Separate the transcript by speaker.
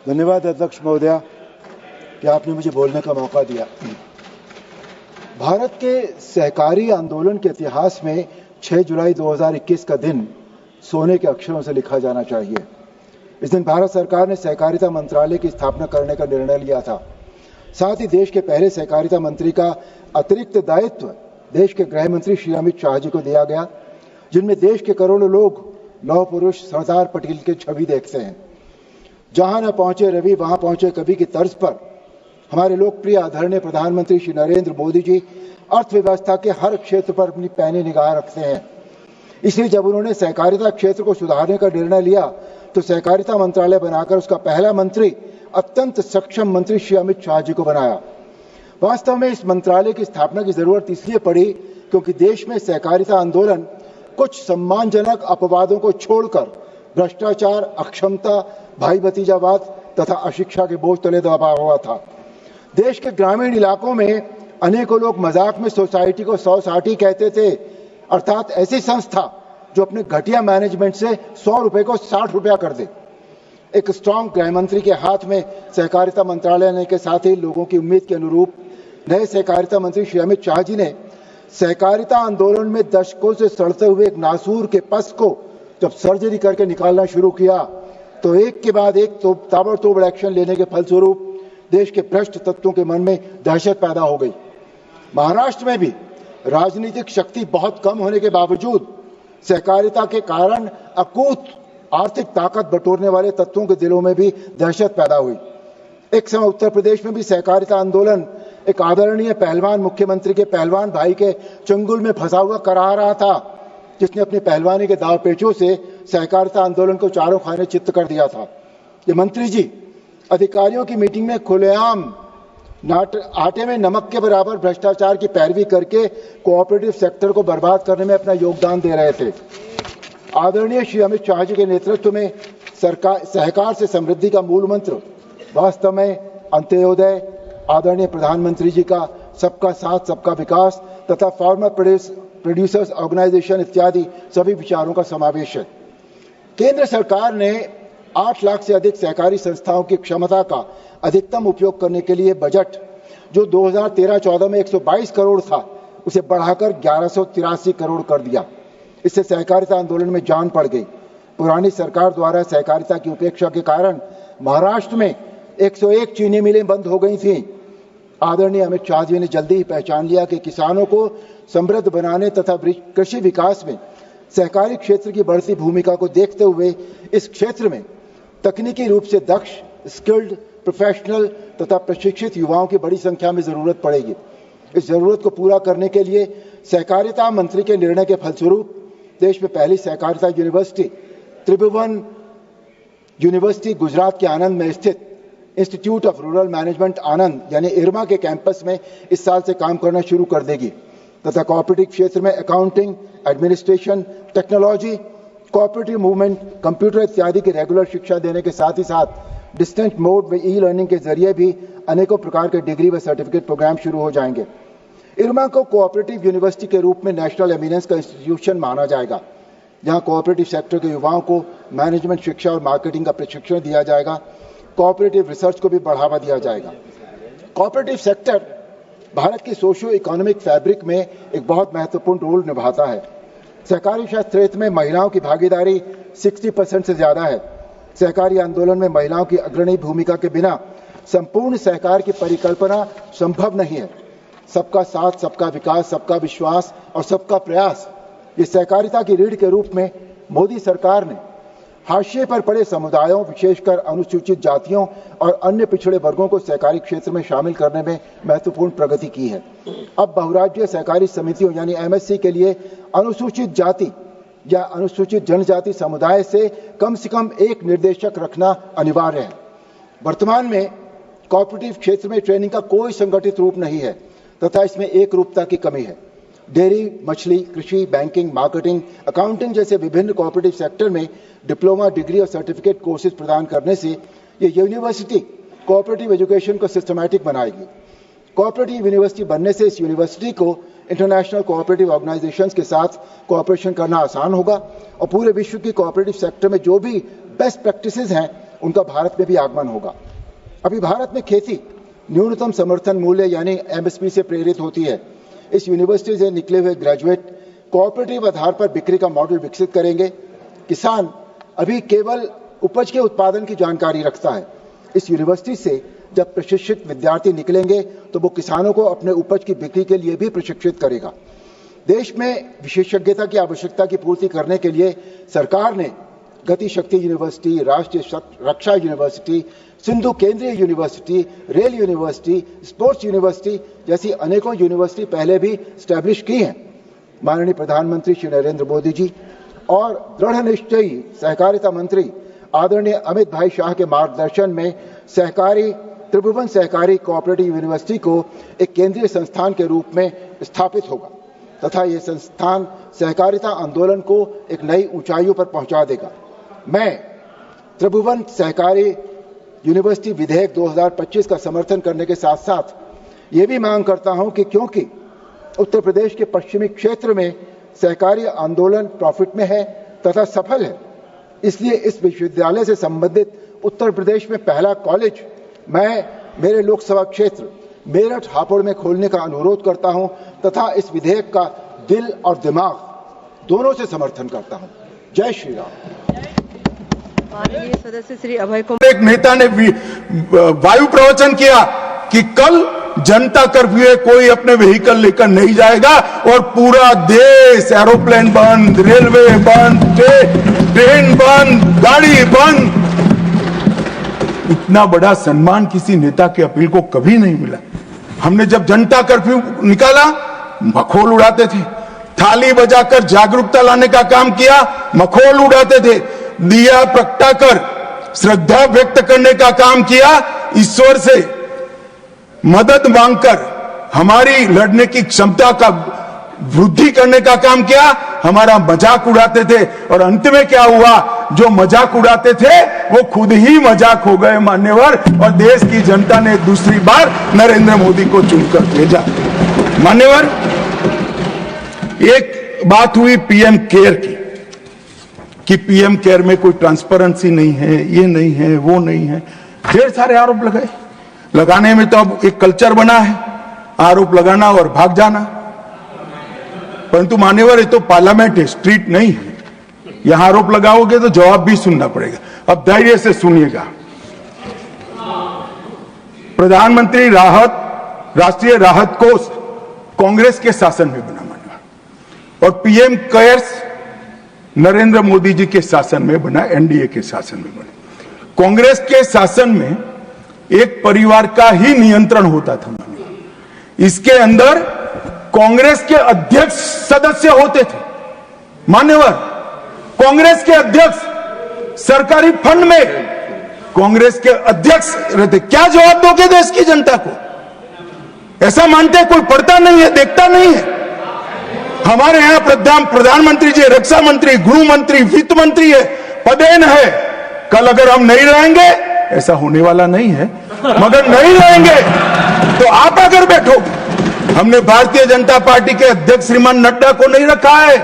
Speaker 1: धन्यवाद अध्यक्ष महोदया कि आपने मुझे बोलने का मौका दिया। भारत के सहकारी आंदोलन के इतिहास में 6 जुलाई 2021 का दिन सोने के अक्षरों से लिखा जाना चाहिए। इस दिन भारत सरकार ने सहकारिता मंत्रालय की स्थापना करने का निर्णय लिया था। साथ ही देश के पहले सहकारिता मंत्री का अतिरिक्त दायित्व देश के गृह मंत्री श्री अमित शाह जी को दिया गया, जिनमें देश के करोड़ों लोग लौह पुरुष सरदार पटेल की छवि देखते हैं। जहां न पहुंचे रवि वहां पहुंचे कवि की तर्ज पर हमारे लोकप्रिय आदरणीय प्रधानमंत्री श्री नरेंद्र मोदी जी अर्थव्यवस्था के हर क्षेत्र पर अपनी पैनी निगाह रखते हैं। इसलिए जब उन्होंने सहकारिता क्षेत्र को सुधारने का निर्णय लिया तो सहकारिता मंत्रालय बनाकर उसका पहला मंत्री अत्यंत सक्षम मंत्री श्री अमित शाह जी को बनाया। वास्तव में इस मंत्रालय की स्थापना की जरूरत इसलिए पड़ी क्योंकि देश में सहकारिता आंदोलन कुछ सम्मानजनक अपवादों को छोड़कर भ्रष्टाचार, अक्षमता, भाई भतीजावाद तथा अशिक्षा के बोझ तले दबा हुआ था। देश के ग्रामीण इलाकों में अनेकों लोग मजाक में सोसाइटी को 100 कहते थे, अर्थात ऐसी संस्था जो अपने घटिया मैनेजमेंट से 100 रुपए को 60 रुपया कर दे। एक स्ट्रांग गृह मंत्री के हाथ में सहकारिता मंत्रालय आने के साथ ही लोगों की उम्मीद के अनुरूप नए सहकारिता मंत्री श्री अमित शाह जी ने सहकारिता आंदोलन में दशकों से सड़ते हुए एक नासूर के पस को जब सर्जरी करके निकालना शुरू किया तो एक के बाद एक ताबड़तोड़ एक्शन लेने के फलस्वरूप देश के भ्रष्ट तत्वों के मन में दहशत पैदा हो गई। महाराष्ट्र में भी राजनीतिक शक्ति बहुत कम होने के बावजूद सहकारिता के कारण अकूत आर्थिक ताकत बटोरने वाले तत्वों के दिलों में भी दहशत पैदा हुई। एक समय उत्तर प्रदेश में भी सहकारिता आंदोलन एक आदरणीय पहलवान मुख्यमंत्री के पहलवान भाई के चंगुल में फंसा हुआ करा रहा था, जिसने अपनी पहलवानी के दाव पेचों से सहकारिता आंदोलन को चारों खाने चित्त कर दिया था। ये मंत्री जी अधिकारियों की मीटिंग में खुलेआम आटे में नमक के बराबर भ्रष्टाचार की पैरवी करके कोऑपरेटिव सेक्टर को बर्बाद करने में अपना योगदान दे रहे थे। आदरणीय श्री अमित शाह जी के नेतृत्व में सहकार से समृद्धि का मूल मंत्र वास्तव में अंत्योदय, आदरणीय प्रधानमंत्री जी का सबका साथ सबका विकास तथा फार्मर प्रोड्यूसर्स ऑर्गेनाइजेशन इत्यादि सभी विचारों का समावेश है। केंद्र सरकार ने 8 लाख से अधिक सहकारी संस्थाओं की क्षमता का अधिकतम उपयोग करने के लिए बजट जो 2013-14 में 122 करोड़ था उसे बढ़ाकर 1183 करोड़ कर दिया। इससे सहकारिता आंदोलन में जान पड़ गई। पुरानी सरकार द्वारा सहकारिता की उपेक्षा के कारण महाराष्ट्र में 101 चीनी मिलें बंद हो गई थीं। आदरणीय अमित शाह जी ने जल्दी ही पहचान लिया कि किसानों को समृद्ध बनाने तथा कृषि विकास में सहकारी क्षेत्र की बढ़ती भूमिका को देखते हुए इस क्षेत्र में तकनीकी रूप से दक्ष, स्किल्ड, प्रोफेशनल तथा प्रशिक्षित युवाओं की बड़ी संख्या में जरूरत पड़ेगी। इस जरूरत को पूरा करने के लिए सहकारिता मंत्री के निर्णय के फलस्वरूप देश में पहली सहकारिता यूनिवर्सिटी त्रिभुवन यूनिवर्सिटी गुजरात के आनंद में स्थित इंस्टीट्यूट ऑफ रूरल मैनेजमेंट आनंद यानी इरमा के कैंपस में इस साल से काम करना शुरू कर देगी तथा कोऑपरेटिव क्षेत्र में accounting, administration, technology, cooperative movement, computer इत्यादि की रेगुलर शिक्षा देने के साथ ही साथ डिस्टेंट मोड व ई लर्निंग के जरिए भी अनेकों प्रकार के डिग्री व सर्टिफिकेट प्रोग्राम शुरू हो जाएंगे। इरमा को कोऑपरेटिव यूनिवर्सिटी के रूप में नेशनल एमिनेंस का इंस्टीट्यूशन माना जाएगा, जहां कोऑपरेटिव सेक्टर के युवाओं को मैनेजमेंट शिक्षा और मार्केटिंग का प्रशिक्षण दिया जाएगा। कोऑपरेटिव रिसर्च को भी बढ़ावा दिया जाएगा। कोऑपरेटिव सेक्टर भारत की सोशियो इकोनॉमिक फैब्रिक में एक बहुत महत्वपूर्ण रोल निभाता है। सहकारी क्षेत्र में महिलाओं की भागीदारी 60% से ज्यादा है। सहकारी आंदोलन में महिलाओं की अग्रणी भूमिका के बिना संपूर्ण सहकार की परिकल्पना संभव नहीं है। सबका साथ, सबका विकास, सबका विश्वास और सबका प्रयास, ये सहकारिता की रीढ़ के रूप में मोदी सरकार ने हाशिए पर पड़े समुदायों, विशेषकर अनुसूचित जातियों और अन्य पिछड़े वर्गों को सहकारी क्षेत्र में शामिल करने में महत्वपूर्ण प्रगति की है। अब बहुराज्यीय सहकारी समितियों यानी एमएससी के लिए अनुसूचित जाति या अनुसूचित जनजाति समुदाय से कम एक निर्देशक रखना अनिवार्य है। वर्तमान में कोऑपरेटिव क्षेत्र में ट्रेनिंग का कोई संगठित रूप नहीं है तथा इसमें एक रूपता की कमी है। डेयरी, मछली, कृषि, बैंकिंग, मार्केटिंग, अकाउंटिंग जैसे विभिन्न कोऑपरेटिव सेक्टर में डिप्लोमा, डिग्री और सर्टिफिकेट कोर्सेज प्रदान करने से ये यूनिवर्सिटी कोऑपरेटिव एजुकेशन को सिस्टमैटिक बनाएगी। कोऑपरेटिव यूनिवर्सिटी बनने से इस यूनिवर्सिटी को इंटरनेशनल कोऑपरेटिव ऑर्गेनाइजेशंस के साथ कोऑपरेशन करना आसान होगा और पूरे विश्व की कोऑपरेटिव सेक्टर में जो भी बेस्ट प्रैक्टिसेस हैं उनका भारत में भी आगमन होगा। अभी भारत में खेती न्यूनतम समर्थन मूल्य यानी एमएसपी से प्रेरित होती है। इस यूनिवर्सिटी से निकले हुए ग्रेजुएट कोऑपरेटिव आधार पर बिक्री का मॉडल विकसित करेंगे। किसान अभी केवल उपज के उत्पादन की जानकारी रखता है। इस यूनिवर्सिटी से जब प्रशिक्षित विद्यार्थी निकलेंगे तो वो किसानों को अपने उपज की बिक्री के लिए भी प्रशिक्षित करेगा। देश में विशेषज्ञता की आवश्यकता की पूर्ति करने के लिए सरकार ने गति शक्ति यूनिवर्सिटी, राष्ट्रीय रक्षा यूनिवर्सिटी, सिंधु केंद्रीय university, rail university, sports university जैसी अनेकों यूनिवर्सिटी पहले भी स्टैब्लिश की हैं। माननीय प्रधानमंत्री श्री नरेंद्र मोदी जी और दृढ़ निश्चयी सहकारिता मंत्री आदरणीय अमित भाई शाह के मार्गदर्शन में त्रिभुवन सहकारी कोऑपरेटिव यूनिवर्सिटी को एक केंद्रीय संस्थान के रूप में स्थापित होगा तथा ये संस्थान सहकारिता आंदोलन को एक नई ऊंचाइयों पर पहुंचा देगा। मैं त्रिभुवन सहकारी यूनिवर्सिटी विधेयक 2025 का समर्थन करने के साथ साथ ये भी मांग करता हूं कि क्योंकि उत्तर प्रदेश के पश्चिमी क्षेत्र में सहकारी आंदोलन प्रॉफिट में है तथा सफल है, इसलिए इस विश्वविद्यालय से संबंधित उत्तर प्रदेश में पहला कॉलेज मैं मेरे लोकसभा क्षेत्र मेरठ हापुड़ में खोलने का अनुरोध करता हूं तथा इस विधेयक का दिल और दिमाग दोनों से समर्थन करता हूं। जय श्री राम।
Speaker 2: माननीय सदस्य श्री अभय कुमार।
Speaker 3: एक नेता ने वायु प्रवचन किया कि कल जनता कर्फ्यू है, कोई अपने व्हीकल लेकर नहीं जाएगा और पूरा देश एरोप्लेन बंद, रेलवे बंद, ट्रेन बंद, गाड़ी बंद। इतना बड़ा सम्मान किसी नेता के अपील को कभी नहीं मिला। हमने जब जनता कर्फ्यू निकाला मखौल उड़ाते थे, थाली बजाकर जागरूकता लाने का काम किया, मखौल उड़ाते थे, दिया प्रगटाकर श्रद्धा व्यक्त करने का काम किया, ईश्वर से मदद मांगकर हमारी लड़ने की क्षमता का वृद्धि करने का काम किया, हमारा मजाक उड़ाते थे और अंत में क्या हुआ, जो मजाक उड़ाते थे वो खुद ही मजाक हो गए मान्यवर, और देश की जनता ने दूसरी बार नरेंद्र मोदी को चुनकर भेजा। मान्यवर, एक बात हुई पीएम केयर की कि पीएम केयर में कोई ट्रांसपेरेंसी नहीं है, ये नहीं है, वो नहीं है, ढेर सारे आरोप लगाए। लगाने में तो अब एक कल्चर बना है, आरोप लगाना और भाग जाना। परंतु मान्यवर, ये तो पार्लियामेंट है, स्ट्रीट नहीं है। यहां आरोप लगाओगे तो जवाब भी सुनना पड़ेगा। अब धैर्य से सुनिएगा। प्रधानमंत्री राष्ट्रीय राहत कोष कांग्रेस के शासन में बना मान्यवर, और पीएम केयर्स नरेंद्र मोदी जी के शासन में बना, एनडीए के शासन में बना। कांग्रेस के शासन में एक परिवार का ही नियंत्रण होता था मान्यवर। इसके अंदर कांग्रेस के अध्यक्ष सदस्य होते थे मान्यवर। कांग्रेस के अध्यक्ष सरकारी फंड में कांग्रेस के अध्यक्ष रहते। क्या जवाब दोगे देश की जनता को? ऐसा मानते कोई पढ़ता नहीं है, देखता नहीं है? हमारे यहां प्रधानमंत्री जी, रक्षा मंत्री, गृह मंत्री, वित्त मंत्री है, पदेन है। कल अगर हम नहीं रहेंगे, ऐसा होने वाला नहीं है, मगर नहीं रहेंगे तो आप अगर बैठोगे। हमने भारतीय जनता पार्टी के अध्यक्ष श्रीमान नड्डा को नहीं रखा है,